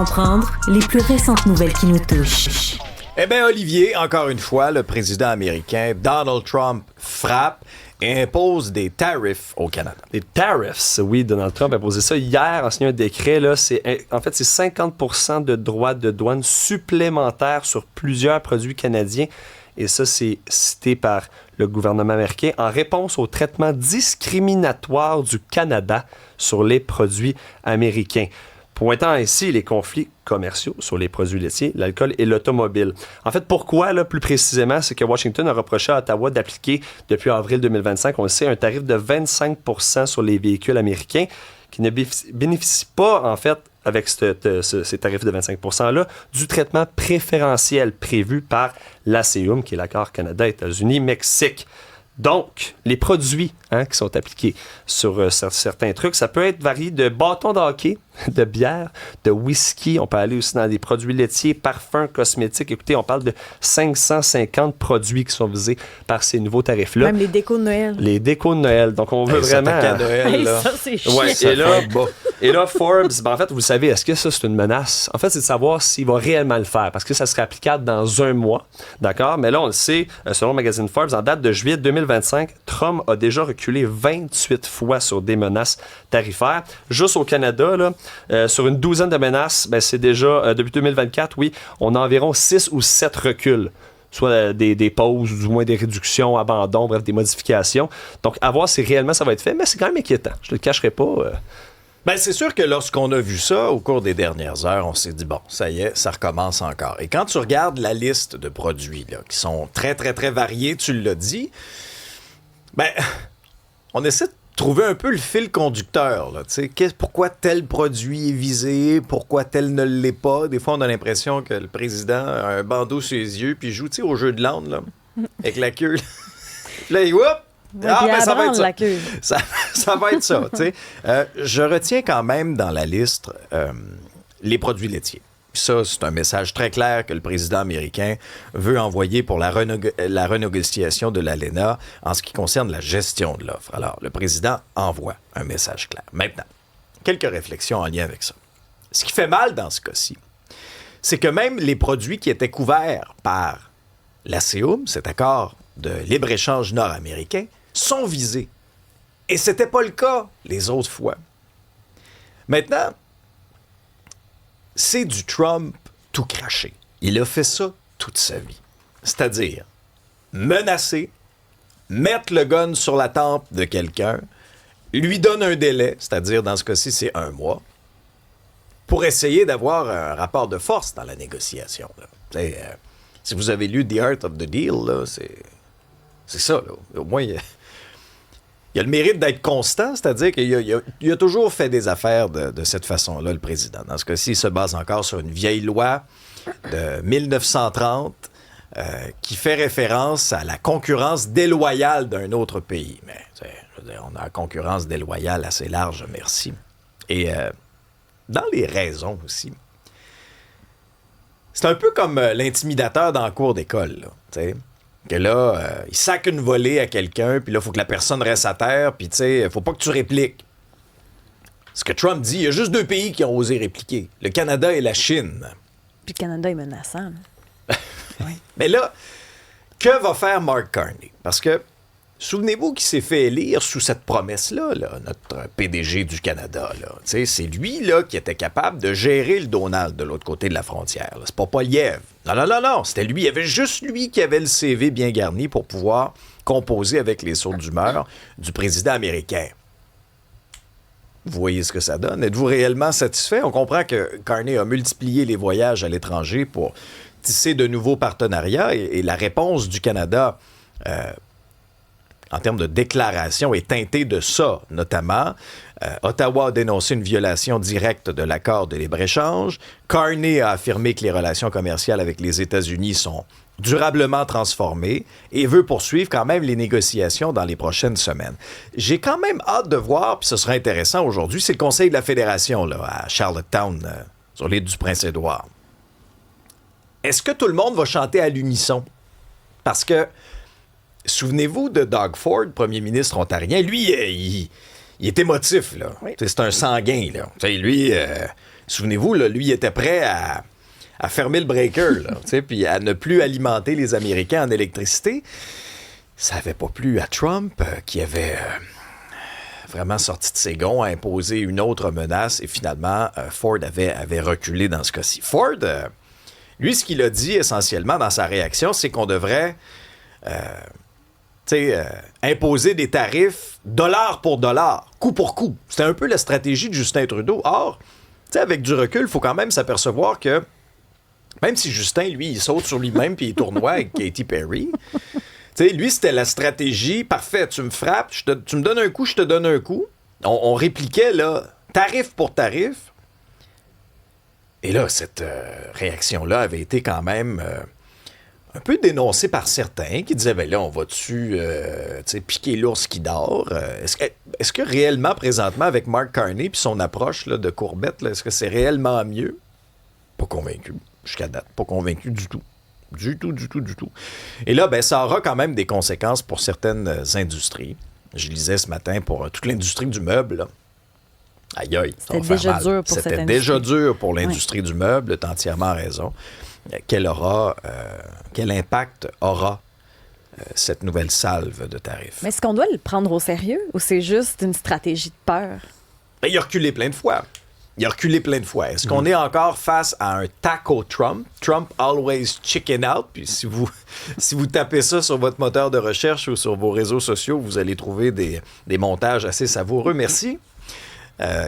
Comprendre les plus récentes nouvelles qui nous touchent. Eh bien, Olivier, encore une fois, le président américain Donald Trump frappe et impose des tarifs au Canada. Les tariffs, oui, Donald Trump a posé ça hier en signant un décret. Là, c'est 50% de droits de douane supplémentaires sur plusieurs produits canadiens. Et ça, c'est cité par le gouvernement américain en réponse au traitement discriminatoire du Canada sur les produits américains, pointant ainsi les conflits commerciaux sur les produits laitiers, l'alcool et l'automobile. En fait, pourquoi, là, plus précisément, c'est que Washington a reproché à Ottawa d'appliquer, depuis avril 2025, on le sait, un tarif de 25% sur les véhicules américains qui ne bénéficient pas, en fait, avec ces tarifs de 25%-là, du traitement préférentiel prévu par l'ACUM, qui est l'accord Canada-États-Unis-Mexique. Donc, les produits qui sont appliqués sur certains trucs, ça peut être varié de bâtons de hockey, de bière, de whisky. On peut aller aussi dans des produits laitiers, parfums, cosmétiques. Écoutez, on parle de 550 produits qui sont visés par ces nouveaux tarifs-là. Même les décos de Noël. Les décos de Noël. Donc, on veut vraiment... À Noël, là. Ça, c'est chiant. Ouais, et là, Forbes, en fait, vous le savez, est-ce que ça, c'est une menace? En fait, c'est de savoir s'il va réellement le faire, parce que ça serait applicable dans un mois, d'accord? Mais là, on le sait, selon le magazine Forbes, en date de juillet 2025, Trump a déjà reculé 28 fois sur des menaces tarifaires. Juste au Canada, là, sur une douzaine de menaces, ben, c'est déjà, depuis 2024, oui, on a environ 6 ou 7 reculs. Soit des pauses, ou du moins des réductions, abandons, bref, des modifications. Donc, à voir si réellement ça va être fait, mais c'est quand même inquiétant. Je ne le cacherai pas. Ben, c'est sûr que lorsqu'on a vu ça au cours des dernières heures, on s'est dit, bon, ça y est, ça recommence encore. Et quand tu regardes la liste de produits là, qui sont très, très, très variés, tu l'as dit, ben, on essaie de trouver un peu le fil conducteur. Là, pourquoi tel produit est visé, pourquoi tel ne l'est pas. Des fois, on a l'impression que le président a un bandeau sur les yeux puis il joue au jeu de l'âne là, avec la queue. Là, il whoop! Ah, ben ça va être ça. Ça va être ça, tu sais. Je retiens quand même dans la liste les produits laitiers. Ça, c'est un message très clair que le président américain veut envoyer pour la renégociation de l'ALENA en ce qui concerne la gestion de l'offre. Alors, le président envoie un message clair. Maintenant, quelques réflexions en lien avec ça. Ce qui fait mal dans ce cas-ci, c'est que même les produits qui étaient couverts par l'ACUM, cet accord de libre-échange nord-américain, sont visés. Et c'était pas le cas les autres fois. Maintenant, c'est du Trump tout craché. Il a fait ça toute sa vie. C'est-à-dire menacer, mettre le gun sur la tempe de quelqu'un, lui donne un délai, c'est-à-dire dans ce cas-ci, c'est 1 mois, pour essayer d'avoir un rapport de force dans la négociation. Si vous avez lu The Art of the Deal, là, c'est ça. Là. Au moins, il a le mérite d'être constant, c'est-à-dire qu'il a toujours fait des affaires de cette façon-là, le président. Dans ce cas-ci, il se base encore sur une vieille loi de 1930 qui fait référence à la concurrence déloyale d'un autre pays. Mais je veux dire, on a une concurrence déloyale assez large, merci. Et dans les raisons aussi, c'est un peu comme l'intimidateur dans la cour d'école, là, tu sais. Que là, il sac une volée à quelqu'un, puis là, il faut que la personne reste à terre, puis tu sais, faut pas que tu répliques. Ce que Trump dit, il y a juste 2 pays qui ont osé répliquer, le Canada et la Chine. Puis le Canada est menaçant. Oui. Mais là, que va faire Mark Carney? Parce que, souvenez-vous qu'il s'est fait élire sous cette promesse-là, là, notre PDG du Canada. Là. C'est lui là, qui était capable de gérer le Donald de l'autre côté de la frontière. Là. C'est pas Poilievre. Non. C'était lui. Il y avait juste lui qui avait le CV bien garni pour pouvoir composer avec les sautes d'humeur du président américain. Vous voyez ce que ça donne? Êtes-vous réellement satisfait? On comprend que Carney a multiplié les voyages à l'étranger pour tisser de nouveaux partenariats et la réponse du Canada en termes de déclaration est teintée de ça, notamment. Ottawa a dénoncé une violation directe de l'accord de libre-échange. Carney a affirmé que les relations commerciales avec les États-Unis sont durablement transformées et veut poursuivre quand même les négociations dans les prochaines semaines. J'ai quand même hâte de voir, puis ce sera intéressant aujourd'hui, c'est le Conseil de la Fédération là, à Charlottetown, sur l'île du Prince-Édouard. Est-ce que tout le monde va chanter à l'unisson? Parce que souvenez-vous de Doug Ford, premier ministre ontarien. Lui, il est émotif, là. Oui. C'est un sanguin, là. Lui, souvenez-vous, là, lui, il était prêt à fermer le breaker, là, puis à ne plus alimenter les Américains en électricité. Ça n'avait pas plu à Trump, qui avait vraiment sorti de ses gonds, à imposer une autre menace, et finalement, Ford avait reculé dans ce cas-ci. Ford, lui, ce qu'il a dit essentiellement dans sa réaction, c'est qu'on devrait imposer des tarifs dollar pour dollar, coup pour coup. C'était un peu la stratégie de Justin Trudeau. Or, avec du recul, il faut quand même s'apercevoir que même si Justin, lui, il saute sur lui-même puis il tournoie avec Katy Perry, lui, c'était la stratégie. Parfait, tu me frappes, tu me donnes un coup, je te donne un coup. On répliquait, là, tarif pour tarif. Et là, cette réaction-là avait été quand même un peu dénoncée par certains qui disaient, ben là, on va-tu piquer l'ours qui dort? Est-ce que réellement, présentement, avec Mark Carney puis son approche là, de courbette, là, est-ce que c'est réellement mieux? Pas convaincu. Jusqu'à date, pas convaincu du tout. Du tout. Et là, ben, ça aura quand même des conséquences pour certaines industries. Je lisais ce matin pour toute l'industrie du meuble. Là. Aïe, aïe. C'était déjà dur pour cette industrie. C'était déjà dur pour l'industrie du meuble, tu as entièrement raison. Quel impact aura cette nouvelle salve de tarifs? Mais est-ce qu'on doit le prendre au sérieux ou c'est juste une stratégie de peur? Ben, il a reculé plein de fois. Est-ce qu'on est encore face à un taco Trump? Trump always chicken out. Puis si vous tapez ça sur votre moteur de recherche ou sur vos réseaux sociaux, vous allez trouver des montages assez savoureux. Merci.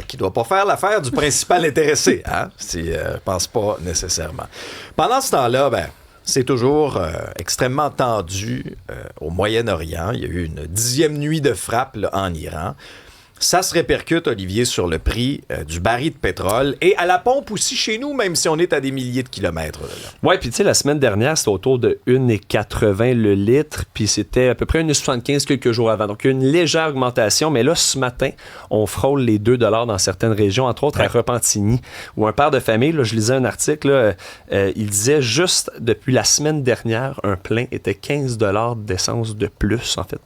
Qui ne doit pas faire l'affaire du principal intéressé. Hein? Je pense pas nécessairement. Pendant ce temps-là, ben, c'est toujours extrêmement tendu au Moyen-Orient. Il y a eu une 10e nuit de frappe là, en Iran. Ça se répercute, Olivier, sur le prix du baril de pétrole et à la pompe aussi chez nous, même si on est à des milliers de kilomètres. Oui, puis tu sais, la semaine dernière, c'était autour de 1,80 le litre, puis c'était à peu près 1,75 quelques jours avant. Donc, il y a une légère augmentation, mais là, ce matin, on frôle les 2 $ dans certaines régions, entre autres à Repentigny, où un père de famille, là, je lisais un article, là, il disait juste depuis la semaine dernière, un plein était 15 $ d'essence de plus, en fait.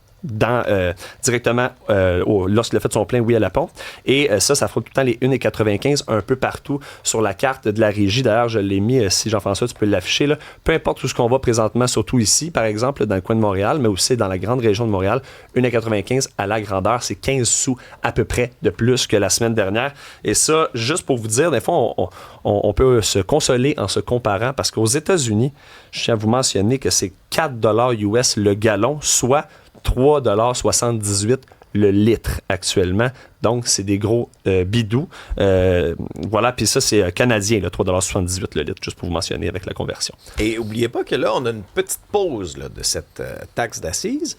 Directement lorsqu'il a fait son plein, à la pompe. Et ça fera tout le temps les 1,95 un peu partout sur la carte de la régie. D'ailleurs, je l'ai mis, si Jean-François, tu peux l'afficher. Là. Peu importe où ce qu'on va présentement, surtout ici, par exemple, dans le coin de Montréal, mais aussi dans la grande région de Montréal, 1,95 à la grandeur, c'est 15 sous à peu près de plus que la semaine dernière. Et ça, juste pour vous dire, des fois, on peut se consoler en se comparant parce qu'aux États-Unis, je tiens à vous mentionner que c'est 4 $ US le gallon, soit 3,78 $ le litre actuellement. Donc, c'est des gros bidous. Voilà, puis ça, c'est canadien, 3,78 $ le litre, juste pour vous mentionner avec la conversion. Et n'oubliez pas que là, on a une petite pause là, de cette taxe d'assises,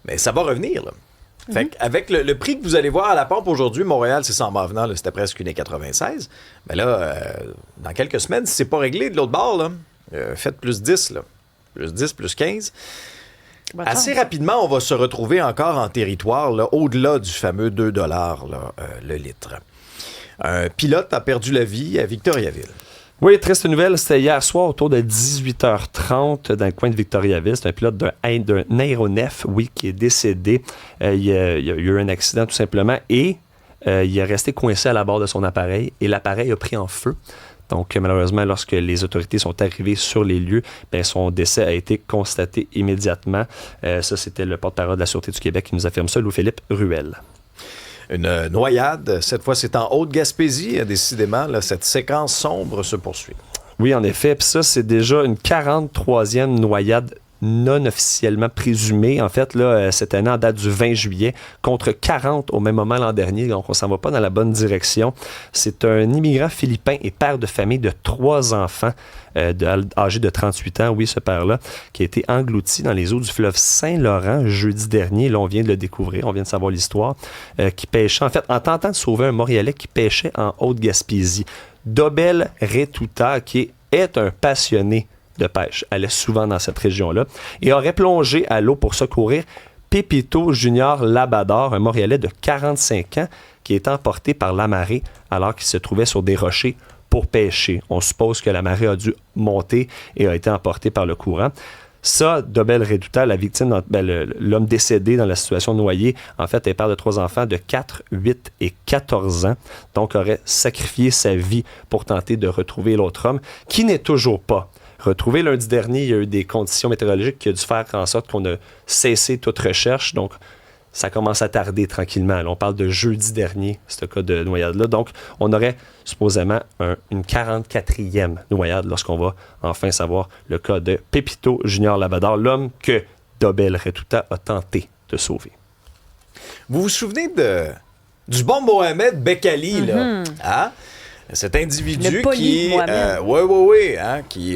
mais ça va revenir. Là. Fait qu'avec le prix que vous allez voir à la pompe aujourd'hui, Montréal, c'est ça en m'en venant, là, c'était presque 1,96 $. Mais là, dans quelques semaines, si c'est pas réglé de l'autre bord, là, faites plus 10, là. Plus 10, plus 15. Assez rapidement, on va se retrouver encore en territoire là, au-delà du fameux 2 $ là, le litre. Un pilote a perdu la vie à Victoriaville. Oui, triste nouvelle, c'était hier soir autour de 18h30 dans le coin de Victoriaville. C'est un pilote d'un aéronef, qui est décédé. Il y a eu un accident tout simplement et il est resté coincé à la barre de son appareil et l'appareil a pris en feu. Donc, malheureusement, lorsque les autorités sont arrivées sur les lieux, son décès a été constaté immédiatement. Ça, c'était le porte-parole de la Sûreté du Québec qui nous affirme ça, Louis-Philippe Ruel. Une noyade, cette fois, c'est en Haute-Gaspésie. Décidément, là, cette séquence sombre se poursuit. Oui, en effet. Puis ça, c'est déjà une 43e noyade non officiellement présumée. En fait, là, cette année, en date du 20 juillet, contre 40 au même moment l'an dernier. Donc, on s'en va pas dans la bonne direction. C'est un immigrant philippin et père de famille de 3 enfants, âgé de 38 ans, ce père-là, qui a été englouti dans les eaux du fleuve Saint-Laurent jeudi dernier. Là, on vient de le découvrir, on vient de savoir l'histoire, qui pêchait, en fait, en tentant de sauver un Montréalais qui pêchait en Haute-Gaspésie. Dobel Retuta, qui est un passionné de pêche, allait souvent dans cette région-là, et aurait plongé à l'eau pour secourir Pépito Junior Labador, un Montréalais de 45 ans, qui est emporté par la marée alors qu'il se trouvait sur des rochers pour pêcher. On suppose que la marée a dû monter et a été emportée par le courant. Ça, Dobel Reduta, la victime, l'homme décédé dans la situation noyée, en fait, est père de 3 enfants de 4, 8 et 14 ans, donc aurait sacrifié sa vie pour tenter de retrouver l'autre homme, qui n'est toujours pas retrouvé. Lundi dernier, il y a eu des conditions météorologiques qui ont dû faire en sorte qu'on a cessé toute recherche, donc ça commence à tarder tranquillement. Là, on parle de jeudi dernier, ce cas de noyade-là. Donc, on aurait supposément une 44e noyade lorsqu'on va enfin savoir le cas de Pepito Junior Labrador, l'homme que Dobel Retuta a tenté de sauver. Vous vous souvenez du bon Mohamed Bekali, là? Hein? Cet individu qui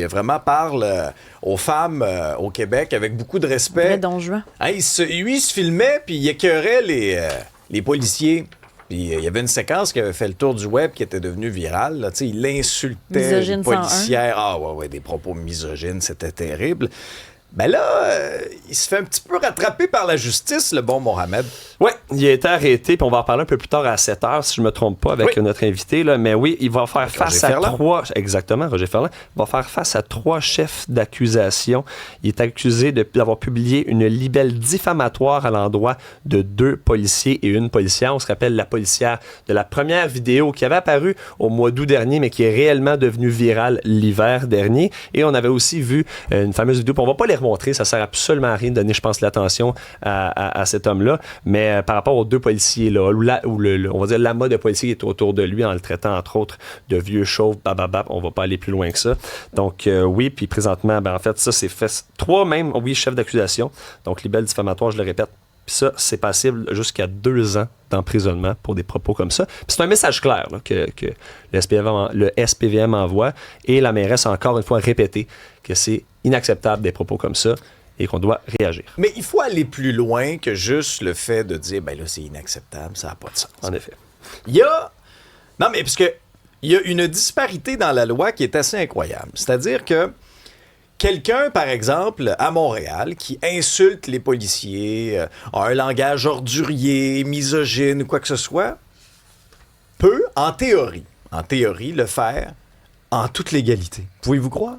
vraiment parle aux femmes au Québec avec beaucoup de respect. Vrai Don Juan. Hein, il se filmait puis il écœurait les policiers. Puis il y avait une séquence qui avait fait le tour du web qui était devenue virale. Là. Il insultait Misogyne une policière. Ah ouais, des propos misogynes, c'était terrible. Ben là, il se fait un petit peu rattraper par la justice, le bon Mohamed. Oui, il a été arrêté, puis on va en parler un peu plus tard à 7h, si je ne me trompe pas, avec notre invité. Là. Mais oui, il va faire face à 3... Exactement, Roger Ferland. Il va faire face à 3 chefs d'accusation. Il est accusé d'avoir publié une libelle diffamatoire à l'endroit de 2 policiers et une policière. On se rappelle la policière de la première vidéo qui avait apparu au mois d'août dernier, mais qui est réellement devenue virale l'hiver dernier. Et on avait aussi vu une fameuse vidéo, puis on ne va pas les remontrer, ça sert absolument à rien de donner, je pense, l'attention à cet homme-là, mais par rapport aux 2 policiers, là, on va dire l'amas de policiers qui est autour de lui en le traitant, entre autres, de vieux chauves, bababab, on va pas aller plus loin que ça. Donc, oui, puis présentement, en fait, ça, c'est fait 3 même, chefs d'accusation, donc libelle diffamatoire, je le répète. Puis ça, c'est passible jusqu'à 2 ans d'emprisonnement pour des propos comme ça. Puis c'est un message clair là, que le SPVM envoie, et la mairesse a encore une fois répété que c'est inacceptable des propos comme ça et qu'on doit réagir. Mais il faut aller plus loin que juste le fait de dire, ben là, c'est inacceptable, ça n'a pas de sens. En effet. Non, mais parce que il y a une disparité dans la loi qui est assez incroyable. C'est-à-dire que quelqu'un, par exemple, à Montréal, qui insulte les policiers, a un langage ordurier, misogyne ou quoi que ce soit, peut, en théorie, le faire en toute légalité. Pouvez-vous croire?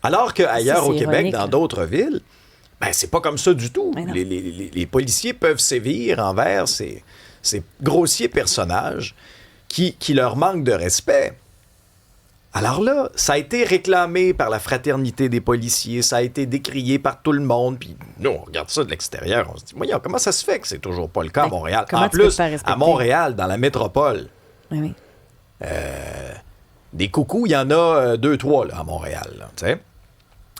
Alors qu'ailleurs au Québec, dans d'autres villes, ben c'est pas comme ça du tout. Les policiers peuvent sévir envers ces grossiers personnages qui leur manquent de respect. Alors là, ça a été réclamé par la fraternité des policiers, ça a été décrié par tout le monde, puis nous, on regarde ça de l'extérieur, on se dit, voyons, comment ça se fait que c'est toujours pas le cas à Montréal? En plus, à Montréal, dans la métropole, des coucous, il y en a 2-3 là, à Montréal. Là, t'sais.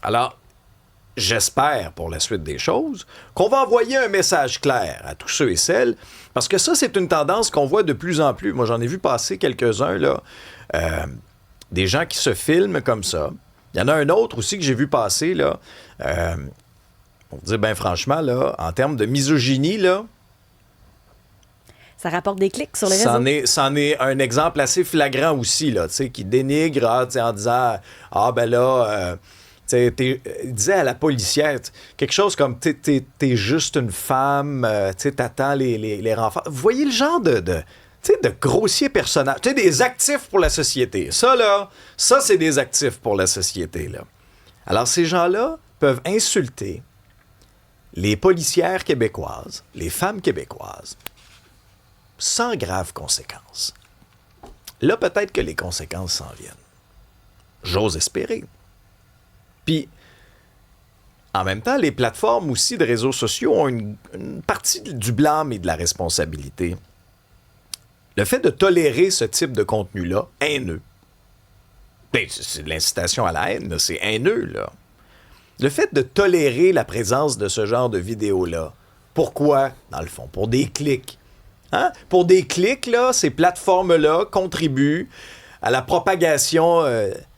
Alors, j'espère pour la suite des choses qu'on va envoyer un message clair à tous ceux et celles, parce que ça, c'est une tendance qu'on voit de plus en plus. Moi, j'en ai vu passer quelques-uns, là, des gens qui se filment comme ça. Il y en a un autre aussi que j'ai vu passer, là, pour dire bien franchement, là, en termes de misogynie, là, ça rapporte des clics sur les réseaux. C'en est un exemple assez flagrant aussi, là, qui dénigre en disant « Ah, ben là... il disait à la policière quelque chose comme t'es juste une femme, t'attends les renforts. Vous voyez le genre de grossiers personnages, des actifs pour la société. Ça, c'est des actifs pour la société. Là. Alors, ces gens-là peuvent insulter les policières québécoises, les femmes québécoises, sans graves conséquences. Là, peut-être que les conséquences s'en viennent. J'ose espérer. Puis, en même temps, les plateformes aussi de réseaux sociaux ont une partie du blâme et de la responsabilité. Le fait de tolérer ce type de contenu-là, haineux, ben, c'est de l'incitation à la haine, là, c'est haineux, là. Le fait de tolérer la présence de ce genre de vidéos-là, pourquoi, dans le fond? Pour des clics. Hein? Pour des clics, là, ces plateformes-là contribuent à la propagation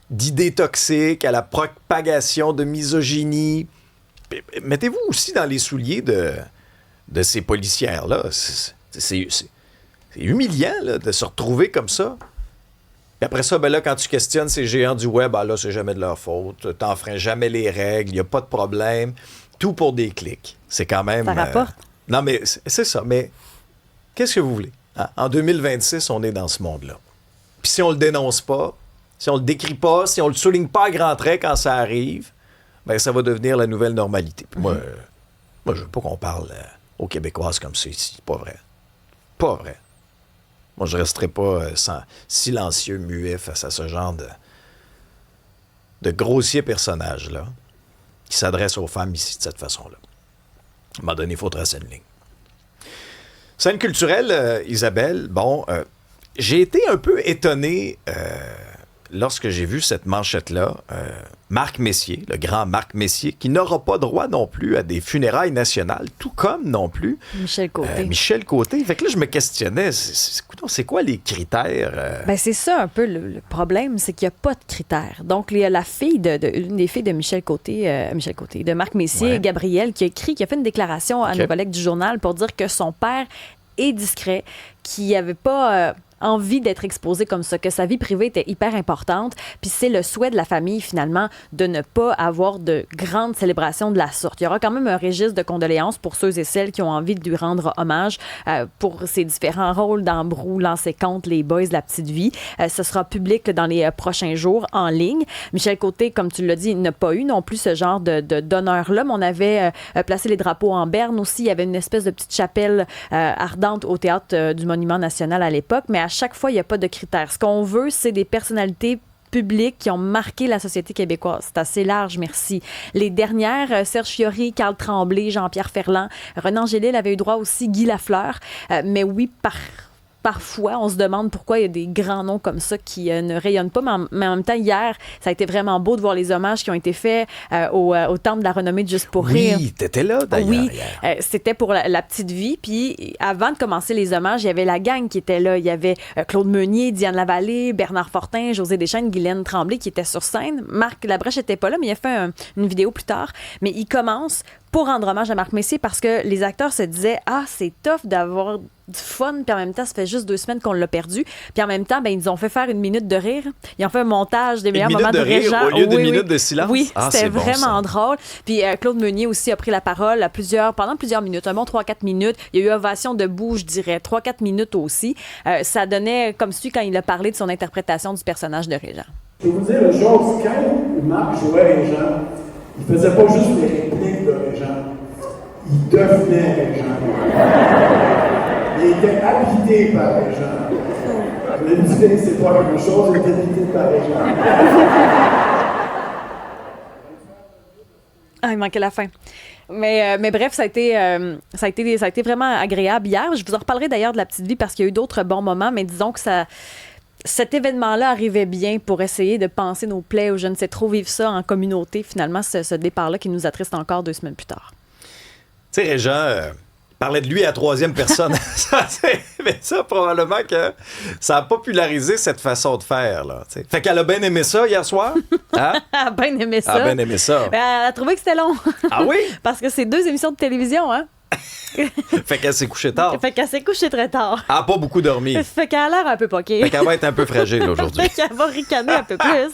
d'idées toxiques, à la propagation de misogynie. Mettez-vous aussi dans les souliers de ces policières-là. C'est humiliant là, de se retrouver comme ça. Puis après ça, ben là, quand tu questionnes ces géants du web, ben là, c'est jamais de leur faute. T'enfreins jamais les règles, il n'y a pas de problème. Tout pour des clics. C'est quand même... Ça rapporte. Non, mais c'est ça. Mais qu'est-ce que vous voulez? Hein? En 2026, on est dans ce monde-là. Puis si on le dénonce pas, si on le décrit pas, si on le souligne pas à grands traits quand ça arrive, ben, ça va devenir la nouvelle normalité. Puis moi, je veux pas qu'on parle aux Québécoises comme ça ici. Pas vrai. Pas vrai. Moi, je resterai pas silencieux, muet face à ce genre de grossier personnage-là qui s'adresse aux femmes ici de cette façon-là. À un moment donné, il faut tracer une ligne. Scène culturelle, Isabelle, bon, j'ai été un peu étonné lorsque j'ai vu cette manchette-là. Marc Messier, le grand Marc Messier, qui n'aura pas droit non plus à des funérailles nationales, tout comme non plus Michel Côté. Michel Côté. Fait que là, je me questionnais, c'est quoi les critères? Ben, c'est ça un peu le problème, c'est qu'il n'y a pas de critères. Donc, il y a la fille une des filles de Michel Côté, de Marc Messier, Ouais. Gabrielle, qui a fait une déclaration à OK. nos collègues du journal pour dire que son père est discret, qu'il n'avait pas envie d'être exposé comme ça, que sa vie privée était hyper importante. Puis c'est le souhait de la famille, finalement, de ne pas avoir de grandes célébrations de la sorte. Il y aura quand même un registre de condoléances pour ceux et celles qui ont envie de lui rendre hommage pour ses différents rôles dans Brou, Lancer compte, Les Boys, La Petite Vie. Ce sera public dans les prochains jours en ligne. Michel Côté, comme tu l'as dit, il n'a pas eu non plus ce genre d'honneur-là, mais on avait placé les drapeaux en berne aussi. Il y avait une espèce de petite chapelle ardente au théâtre du Monument national à l'époque, mais à chaque fois, il n'y a pas de critères. Ce qu'on veut, c'est des personnalités publics qui ont marqué la société québécoise. C'est assez large, merci. Les dernières, Serge Fiori, Carl Tremblay, Jean-Pierre Ferland, Renan Gélil avait eu droit aussi, Guy Lafleur. Mais oui, parfois, on se demande pourquoi il y a des grands noms comme ça qui ne rayonnent pas. Mais en même temps, hier, ça a été vraiment beau de voir les hommages qui ont été faits au Temple de la renommée de Juste pour rire. Oui, t'étais là, d'ailleurs. Oui, hier. c'était pour la petite vie. Puis avant de commencer les hommages, il y avait la gang qui était là. Il y avait Claude Meunier, Diane Lavallée, Bernard Fortin, José Deschênes, Guylaine Tremblay qui étaient sur scène. Marc Labrèche n'était pas là, mais il a fait une vidéo plus tard. Mais il commence pour rendre hommage à Marc Messier parce que les acteurs se disaient « Ah, c'est tough d'avoir du fun, puis en même temps, ça fait juste 2 semaines qu'on l'a perdu. » Puis en même temps, ben, ils nous ont fait faire une minute de rire. Ils ont fait un montage des meilleurs moments de rire Régent. au lieu d'une Oui, minute oui. de silence? Oui, Ah, c'était c'est bon, vraiment ça. drôle. Puis Claude Meunier aussi a pris la parole pendant plusieurs minutes, un bon 3-4 minutes. Il y a eu ovation debout, je dirais, 3-4 minutes aussi. Ça donnait comme celui quand il a parlé de son interprétation du personnage de Régent. Je vais vous dire une chose, quand Marc jouait Régent, il faisait pas juste les répliques de Régent, il devenait Régent. Il était habité par Régent. Je me disais, c'est pas la même chose, il était habité par Régent. Ah, il manquait la fin. Mais bref, ça a été vraiment agréable hier. Je vous en reparlerai d'ailleurs de La Petite Vie parce qu'il y a eu d'autres bons moments, mais disons que cet événement-là arrivait bien pour essayer de panser nos plaies ou je ne sais trop vivre ça en communauté, finalement, ce départ-là qui nous attriste encore 2 semaines plus tard. Tu sais, Régent parlait de lui à 3e personne. Mais ça, probablement que ça a popularisé cette façon de faire. Là, t'sais. Fait qu'elle a bien aimé ça hier soir. Hein? Elle a bien aimé ça. Elle a bien aimé ça. Ben, elle a trouvé que c'était long. Ah oui? Parce que c'est 2 émissions de télévision, hein? Fait qu'elle s'est couchée tard. Fait qu'elle s'est couchée très tard. Elle n'a pas beaucoup dormi. Fait qu'elle a l'air un peu poquée. Fait qu'elle va être un peu fragile aujourd'hui. Fait qu'elle va ricaner un peu plus.